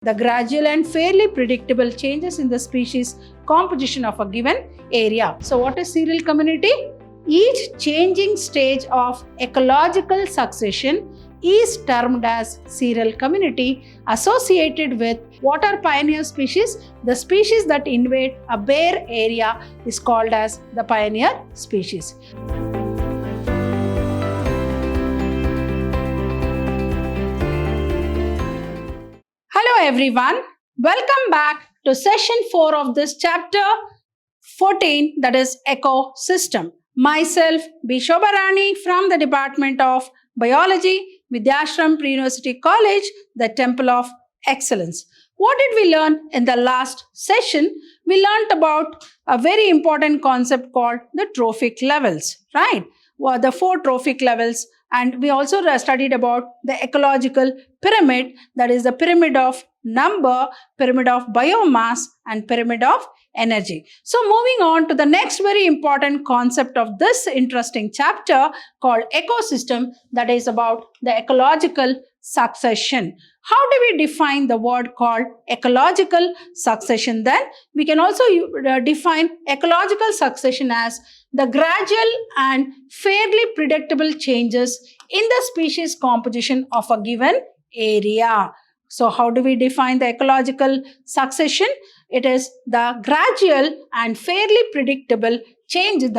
the gradual and fairly predictable changes in the species composition of a given area. So what is serial community? Each changing stage of ecological succession is termed as serial community associated with what are pioneer species? The species that invade a bare area is called as the pioneer species. Hello everyone, welcome back to session 4 of this chapter 14, that is ecosystem. Myself B. Shobharani from the Department of Biology, Vidyashram Pre-University College, the Temple of Excellence. What did we learn in the last session? We learned about a very important concept called the trophic levels, right? Well, the 4 trophic levels, and we also studied about the ecological pyramid, that is the pyramid of number, pyramid of biomass, and pyramid of energy. So moving on to the next very important concept of this interesting chapter called ecosystem, that is about the ecological succession. How do we define the word called ecological succession then? We can also define ecological succession as the gradual and fairly predictable changes in the species composition of a given area. So how do we define the ecological succession? It is the gradual and fairly predictable changes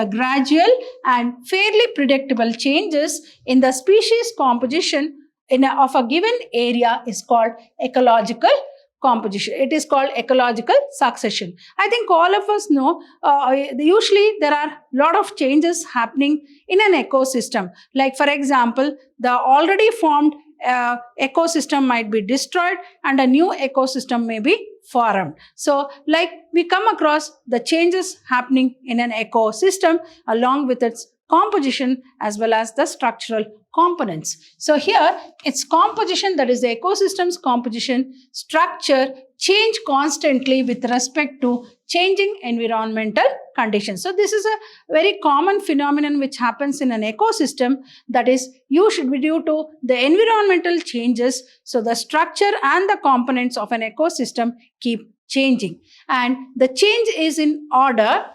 in the species composition of a given area is called ecological composition. It is called ecological succession. I think all of us know usually there are a lot of changes happening in an ecosystem. Like for example, the already formed ecosystem might be destroyed and a new ecosystem may be formed. So like we come across the changes happening in an ecosystem along with its composition as well as the structural components. So here its composition, that is the ecosystem's composition, structure change constantly with respect to changing environmental conditions. So this is a very common phenomenon which happens in an ecosystem, that is usually due to the environmental changes. So the structure and the components of an ecosystem keep changing, and the change is in order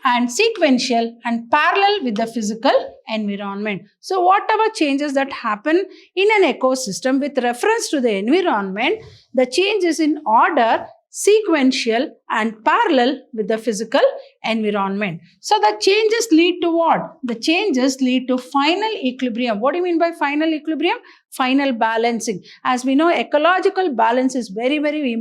and sequential and parallel with the physical environment. So whatever changes that happen in an ecosystem with reference to the environment, the change is in order, sequential and parallel with the physical environment. So the changes lead to what? The changes lead to final equilibrium. What do you mean by final equilibrium? Final balancing. As we know, ecological balance is very, very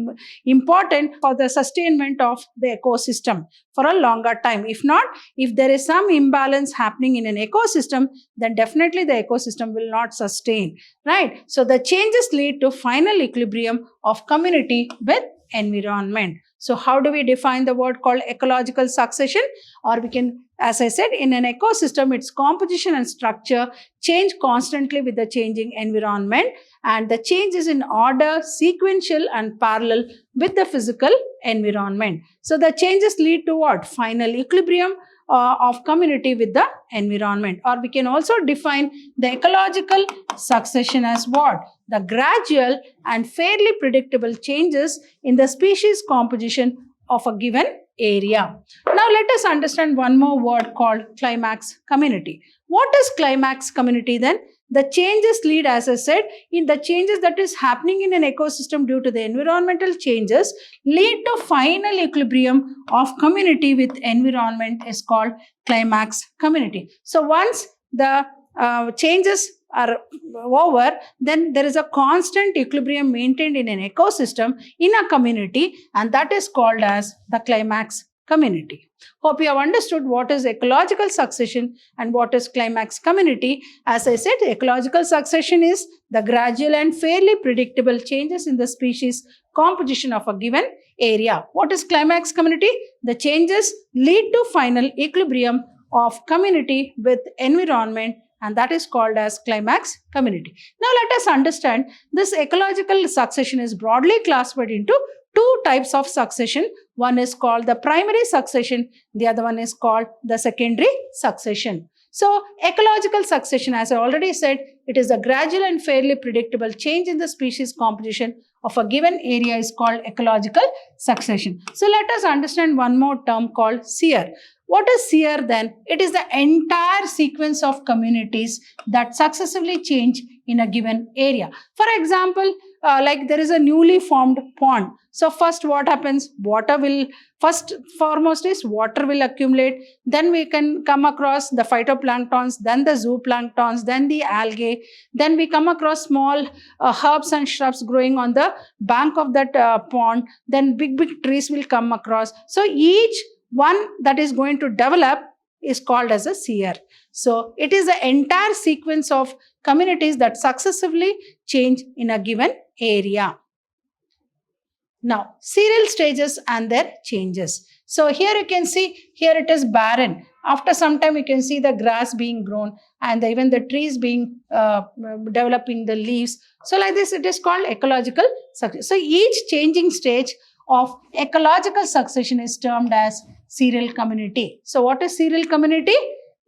important for the sustainment of the ecosystem for a longer time. If not, if there is some imbalance happening in an ecosystem, then definitely the ecosystem will not sustain, right? So the changes lead to final equilibrium of community with environment. So how do we define the word called ecological succession? Or we can, as I said, in an ecosystem, its composition and structure change constantly with the changing environment, and the change is in order, sequential and parallel with the physical environment. So the changes lead to what? Final equilibrium of community with the environment. Or we can also define the ecological succession as what? The gradual and fairly predictable changes in the species composition of a given area. Now let us understand one more word called climax community. What is climax community then? The changes lead, as I said, in the changes that is happening in an ecosystem due to the environmental changes lead to final equilibrium of community with environment is called climax community. So once the changes are over, then there is a constant equilibrium maintained in an ecosystem in a community, and that is called as the climax community. Hope you have understood what is ecological succession and what is climax community. As I said, ecological succession is the gradual and fairly predictable changes in the species composition of a given area. What is climax community? The changes lead to final equilibrium of community with environment, and that is called as climax community. Now let us understand this ecological succession is broadly classified into 2 types of succession. One is called the primary succession, the other one is called the secondary succession. So ecological succession, as I already said, it is a gradual and fairly predictable change in the species composition of a given area is called ecological succession. So let us understand one more term called SEER. What is SEER then? It is the entire sequence of communities that successively change in a given area. For example, like there is a newly formed pond. So first what happens? First foremost is water will accumulate. Then we can come across the phytoplanktons, then the zooplanktons, then the algae. Then we come across small herbs and shrubs growing on the bank of that pond. Then big trees will come across. So each one that is going to develop is called as a SEER. So it is the entire sequence of communities that successively change in a given area. Now, cereal stages and their changes. So here you can see, here it is barren. After some time you can see the grass being grown and even the trees being developing the leaves. So like this it is called ecological succession. So each changing stage of ecological succession is termed as cereal community. So what is cereal community?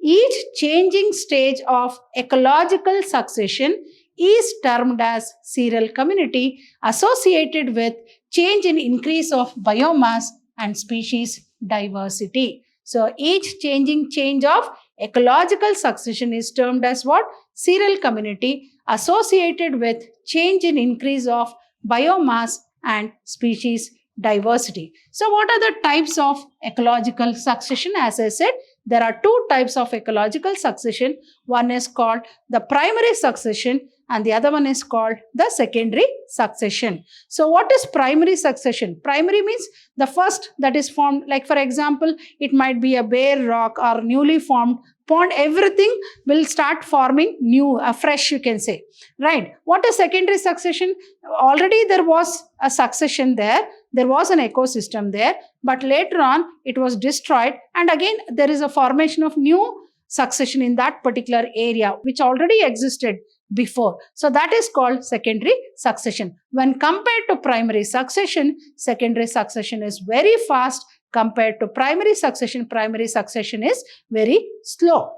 Each changing stage of ecological succession is termed as cereal community associated with change in increase of biomass and species diversity. So each changing change of ecological succession is termed as what? Cereal community associated with change in increase of biomass and species diversity. So what are the types of ecological succession? As I said, there are two types of ecological succession. One is called the primary succession and the other one is called the secondary succession. So what is primary succession? Primary means the first that is formed, like for example, it might be a bare rock or newly formed pond. Everything will start forming new, fresh you can say, right? What is secondary succession? Already there was a succession there. There was an ecosystem there, but later on it was destroyed and again there is a formation of new succession in that particular area which already existed before. So that is called secondary succession. When compared to primary succession, secondary succession is very fast compared to primary succession. Primary succession is very slow.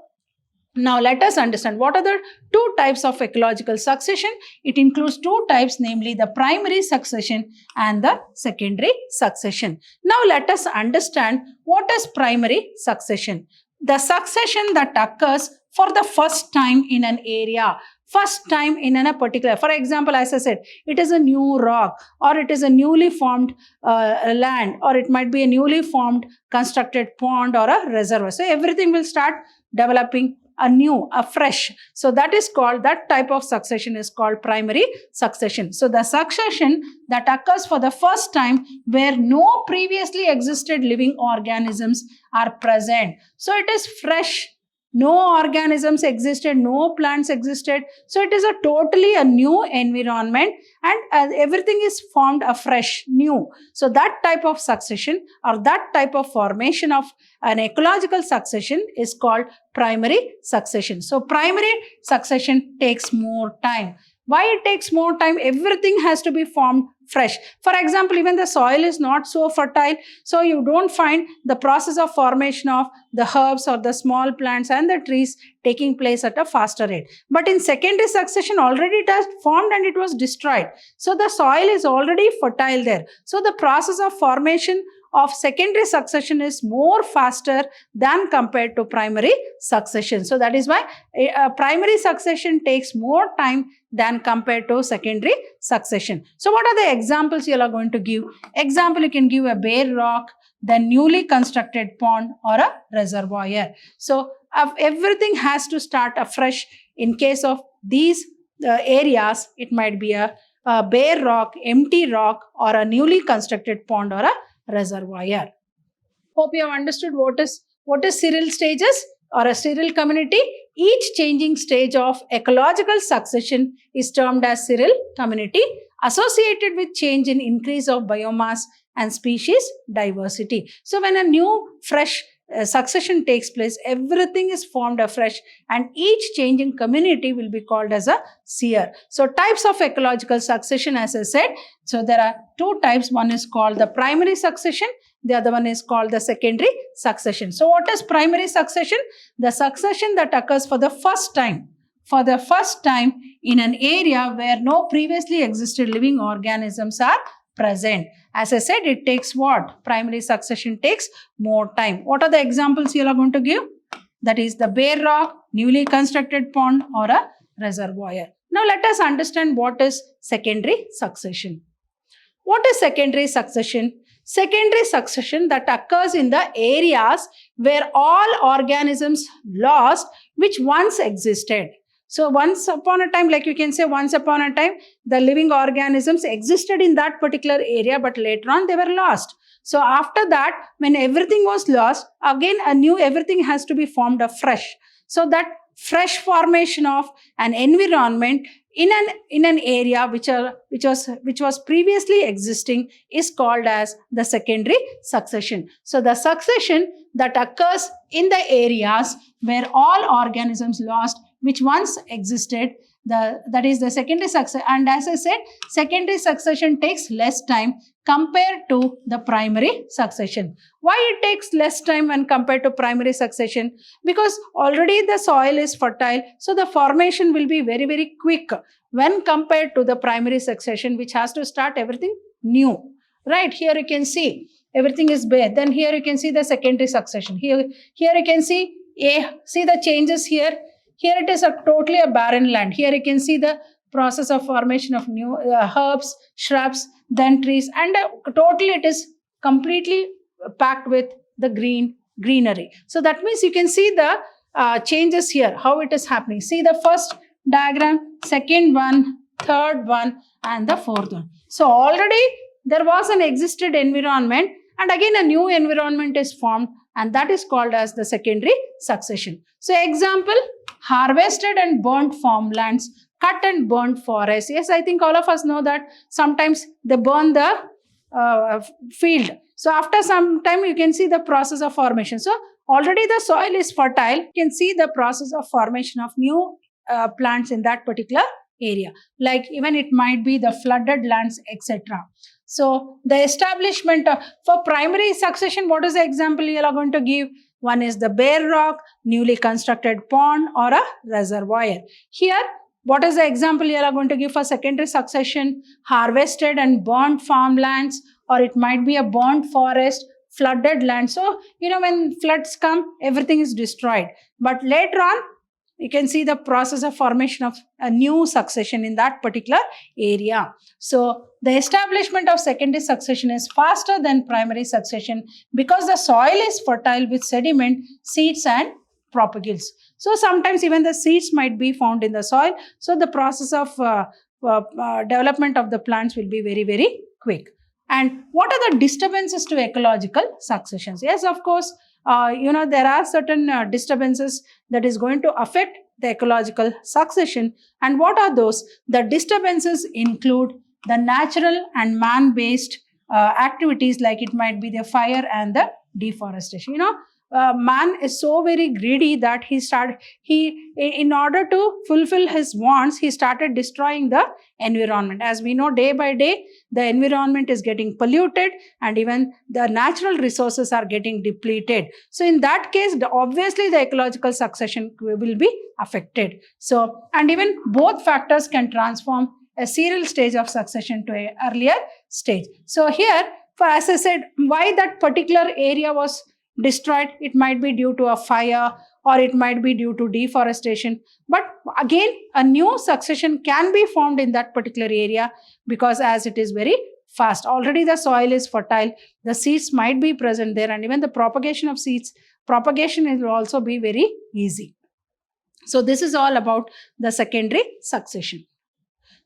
Now let us understand what are the two types of ecological succession. It includes two types, namely the primary succession and the secondary succession. Now let us understand what is primary succession. The succession that occurs for the first time in an area, first time in a particular, for example, as I said, it is a new rock or it is a newly formed land or it might be a newly formed constructed pond or a reservoir. So everything will start developing anew, afresh. So that is called, that type of succession is called primary succession. So the succession that occurs for the first time where no previously existed living organisms are present. So it is fresh. No organisms existed, no plants existed. So it is a totally a new environment and everything is formed afresh, new. So that type of succession or that type of formation of an ecological succession is called primary succession. So primary succession takes more time. Why it takes more time? Everything has to be formed fresh. For example, even the soil is not so fertile, so you don't find the process of formation of the herbs or the small plants and the trees taking place at a faster rate. But in secondary succession, already it has formed and it was destroyed. So the soil is already fertile there. So the process of formation of secondary succession is more faster than compared to primary succession. So that is why primary succession takes more time than compared to secondary succession. So what are the examples you are going to give? Example, you can give a bare rock, then newly constructed pond or a reservoir. So everything has to start afresh. In case of these areas, it might be a bare rock, empty rock or a newly constructed pond or a reservoir. Hope you have understood what is cereal stages or a cereal community. Each changing stage of ecological succession is termed as cereal community associated with change in increase of biomass and species diversity. So when a new fresh succession takes place, everything is formed afresh, and each changing community will be called as a seer. So types of ecological succession, as I said, so there are two types. One is called the primary succession, the other one is called the secondary succession. So what is primary succession? The succession that occurs for the first time in an area where no previously existed living organisms are present. As I said, it takes what? Primary succession takes more time. What are the examples you are going to give? That is the bare rock, newly constructed pond, or a reservoir. Now let us understand what is secondary succession. What is secondary succession? Secondary succession that occurs in the areas where all organisms lost which once existed. So once upon a time, like you can say, once upon a time, the living organisms existed in that particular area, but later on they were lost. So after that, when everything was lost, again everything has to be formed afresh. So that fresh formation of an environment in an area which was previously existing is called as the secondary succession. So the succession that occurs in the areas where all organisms lost which once existed, that is the secondary succession. And as I said, secondary succession takes less time compared to the primary succession. Why it takes less time when compared to primary succession? Because already the soil is fertile, so the formation will be very, very quick when compared to the primary succession, which has to start everything new. Right, here you can see everything is bare. Then here you can see the secondary succession. Here you can see the changes here. Here it is totally a barren land. Here you can see the process of formation of new herbs, shrubs, then trees, and totally it is completely packed with the greenery. So that means you can see the changes here, how it is happening. See the first diagram, second one, third one, and the fourth one. So already there was an existed environment, and again a new environment is formed, and that is called as the secondary succession. So example, harvested and burnt farmlands, cut and burnt forests. Yes, I think all of us know that sometimes they burn the field. So after some time, you can see the process of formation. So already the soil is fertile. You can see the process of formation of new plants in that particular area. Like even it might be the flooded lands, etc. So the establishment for primary succession, what is the example you are going to give? One is the bare rock, newly constructed pond, or a reservoir. Here, what is the example you are going to give for secondary succession? Harvested and burnt farmlands, or it might be a burnt forest, flooded land. So, when floods come, everything is destroyed. But later on, you can see the process of formation of a new succession in that particular area. So the establishment of secondary succession is faster than primary succession because the soil is fertile with sediment, seeds, and propagules. So sometimes even the seeds might be found in the soil. So the process of development of the plants will be very, very quick. And what are the disturbances to ecological successions? Yes, of course, there are certain disturbances that is going to affect the ecological succession. And what are those? The disturbances include the natural and man-based activities, like it might be the fire and the deforestation. Man is so very greedy that in order to fulfill his wants, he started destroying the environment. As we know, day by day, the environment is getting polluted, and even the natural resources are getting depleted. So in that case, obviously the ecological succession will be affected. So, and even both factors can transform a serial stage of succession to an earlier stage. So here, as I said, why that particular area was destroyed, it might be due to a fire, or it might be due to deforestation. But again, a new succession can be formed in that particular area because as it is very fast. Already the soil is fertile, the seeds might be present there, and even the propagation of seeds, will also be very easy. So this is all about the secondary succession.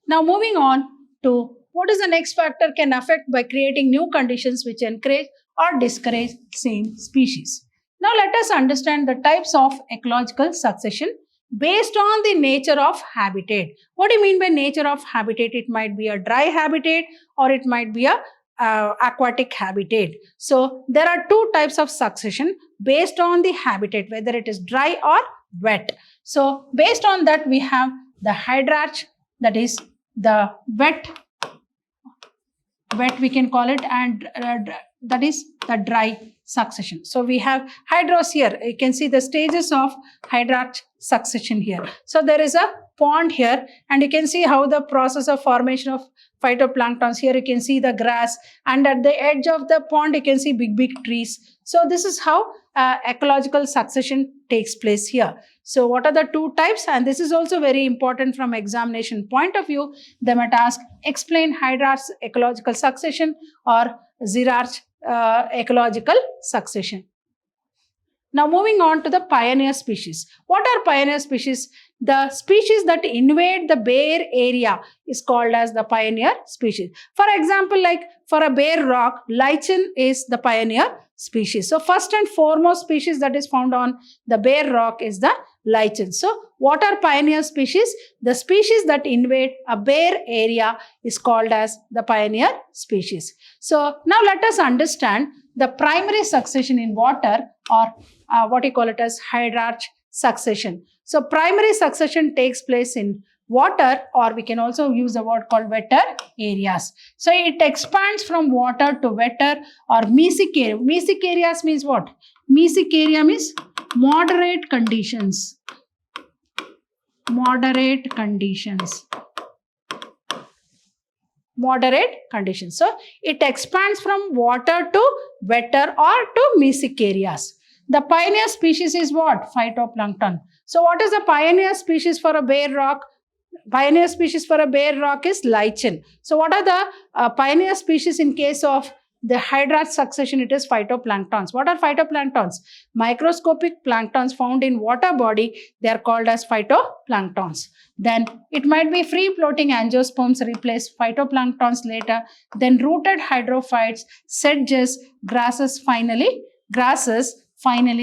Now moving on to what is the next factor can affect by creating new conditions which encourage or discourage same species. Now let us understand the types of ecological succession based on the nature of habitat. What do you mean by nature of habitat? It might be a dry habitat, or it might be a aquatic habitat. So there are two types of succession based on the habitat, whether it is dry or wet. So based on that, we have the hydrarch, that is the wet we can call it, and that is the dry succession. So we have hydros here. You can see the stages of hydrarch succession here. So there is a pond here, and you can see how the process of formation of phytoplanktons. Here you can see the grass, and at the edge of the pond you can see big trees. So this is how ecological succession takes place here. So what are the two types? And this is also very important from examination point of view. They might ask, explain hydrarch ecological succession or xerarch ecological succession. Now moving on to the pioneer species. What are pioneer species? The species that invade the bare area is called as the pioneer species. For example, like for a bare rock, lichen is the pioneer species. So first and foremost species that is found on the bare rock is the lichen. So what are pioneer species? The species that invade a bare area is called as the pioneer species. So now let us understand the primary succession in water, or what you call it as hydrarch succession. So primary succession takes place in water, or we can also use the word called wetter areas. So it expands from water to wetter or mesic area. Mesic areas means what? Mesic area means moderate conditions. Moderate conditions. Moderate conditions. So it expands from water to wetter or to mesic areas. The pioneer species is what? Phytoplankton. So what is the pioneer species for a bare rock? Pioneer species for a bare rock is lichen. So what are the pioneer species in case of the hydrarch succession? It is phytoplanktons. What are phytoplanktons? Microscopic planktons found in water body. They are called as phytoplanktons. Then it might be free floating angiosperms replace phytoplanktons later. Then rooted hydrophytes, sedges, grasses, finally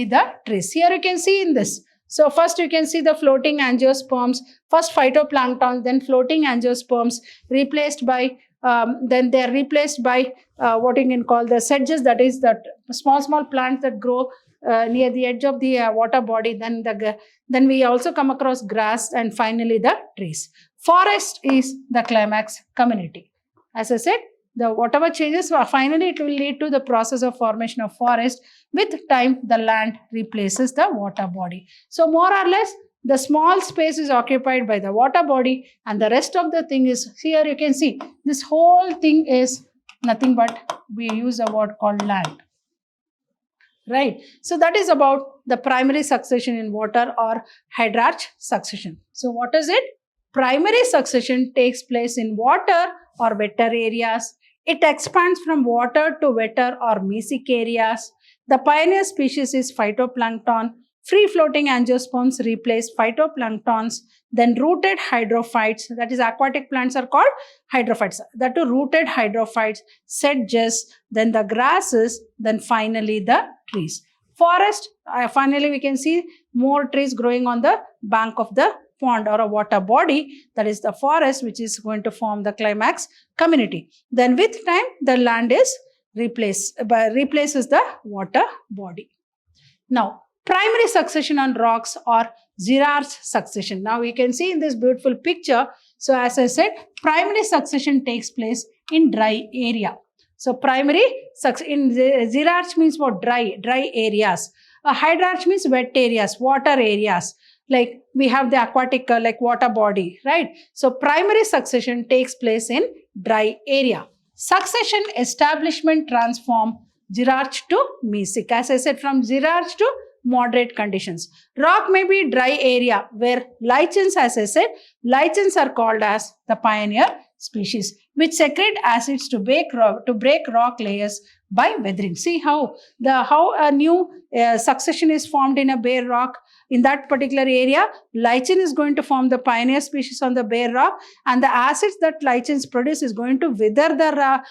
the trees. Here you can see in this. So first you can see the floating angiosperms, first phytoplanktons, then floating angiosperms replaced by, then they are replaced by what you can call the sedges, that is the small plants that grow near the edge of the water body. Then we also come across grass, and finally the trees. Forest is the climax community. As I said, the whatever changes, finally it will lead to the process of formation of forest. With time, the land replaces the water body. So more or less, the small space is occupied by the water body, and the rest of the thing is, here you can see, this whole thing is nothing but, we use a word called land. Right? So that is about the primary succession in water, or hydrarch succession. So what is it? Primary succession takes place in water or wetter areas. It expands from water to wetter or mesic areas. The pioneer species is phytoplankton. Free-floating angiosperms replace phytoplanktons. Then rooted hydrophytes, that is aquatic plants are called hydrophytes. That too, rooted hydrophytes, sedges, then the grasses, then finally the trees. Forest, finally we can see more trees growing on the bank of the pond or a water body, that is the forest, which is going to form the climax community. Then with time, the land is replaces the water body. Now, primary succession on rocks, or xerarch succession. Now we can see in this beautiful picture. So as I said, primary succession takes place in dry area. So primary succession in xerarch means what? Dry areas. Hydrarch means wet areas, water areas. Like we have the aquatic like water body, right? So primary succession takes place in dry area. Succession establishment transform xerarch to mesic. As I said, from xerarch to moderate conditions. Rock may be dry area where lichens, as I said, lichens are called as the pioneer species, which secrete acids to break rock layers by weathering. See how a new succession is formed in a bare rock. In that particular area, lichen is going to form the pioneer species on the bare rock, and the acids that lichens produce is going to wither the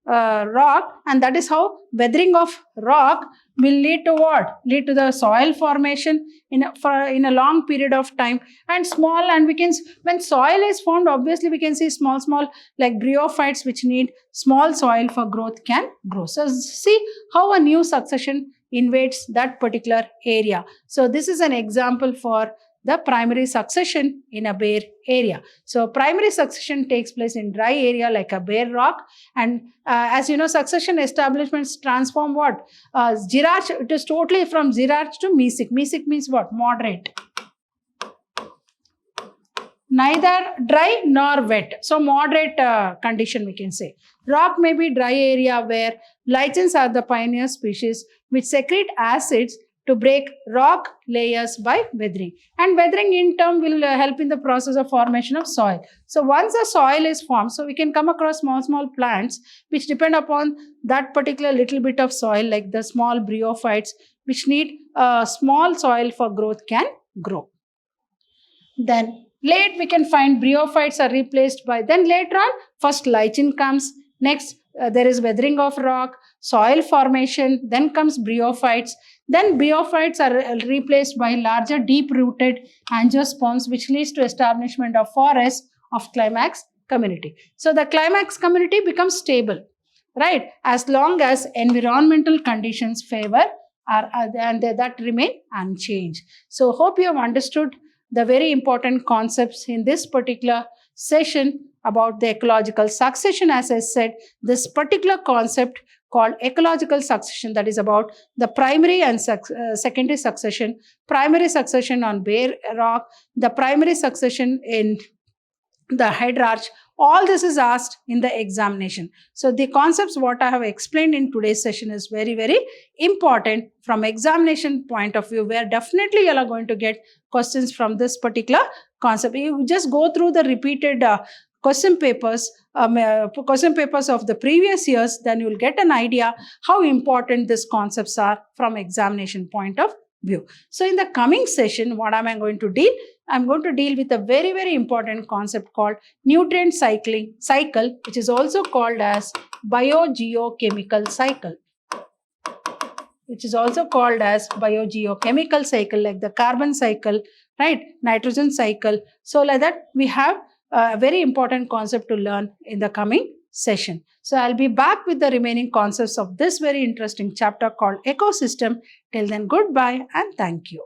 rock, and that is how weathering of rock will lead to what? Lead to the soil formation in a long period of time, and small, and we can, when soil is formed, obviously we can see small like bryophytes which need small soil for growth can grow. So see how a new succession invades that particular area. So this is an example for the primary succession in a bare area. So primary succession takes place in dry area like a bare rock, and as you know, succession establishments transform what? Xeriscate, it is totally from xeriscate to mesic. Mesic means what? Moderate. Neither dry nor wet. So moderate condition we can say. Rock may be dry area where lichens are the pioneer species which secrete acids to break rock layers by weathering. And weathering in turn will help in the process of formation of soil. So once the soil is formed, so we can come across small plants which depend upon that particular little bit of soil, like the small bryophytes which need small soil for growth can grow. Then late we can find bryophytes are replaced by, then later on first lichen comes, next there is weathering of rock, soil formation, then comes bryophytes, then bryophytes are replaced by larger deep rooted angiosperms which leads to establishment of forests of climax community. So the climax community becomes stable, right, as long as environmental conditions favor and that remain unchanged. So hope you have understood the very important concepts in this particular session about the ecological succession. As I said, this particular concept called ecological succession, that is about the primary and secondary succession, primary succession on bare rock, the primary succession in the hydrarch, all this is asked in the examination. So the concepts what I have explained in today's session is very important from examination point of view, where definitely you are going to get questions from this particular concept. You just go through the repeated question papers of the previous years, then you will get an idea how important these concepts are from examination point of view. So in the coming session, what am I going to deal? I'm going to deal with a very important concept called nutrient cycle, which is also called as biogeochemical cycle. Which is also called as biogeochemical cycle, like the carbon cycle, right? Nitrogen cycle. So like that, we have a very important concept to learn in the coming session. So I'll be back with the remaining concepts of this very interesting chapter called ecosystem. Till then, goodbye and thank you.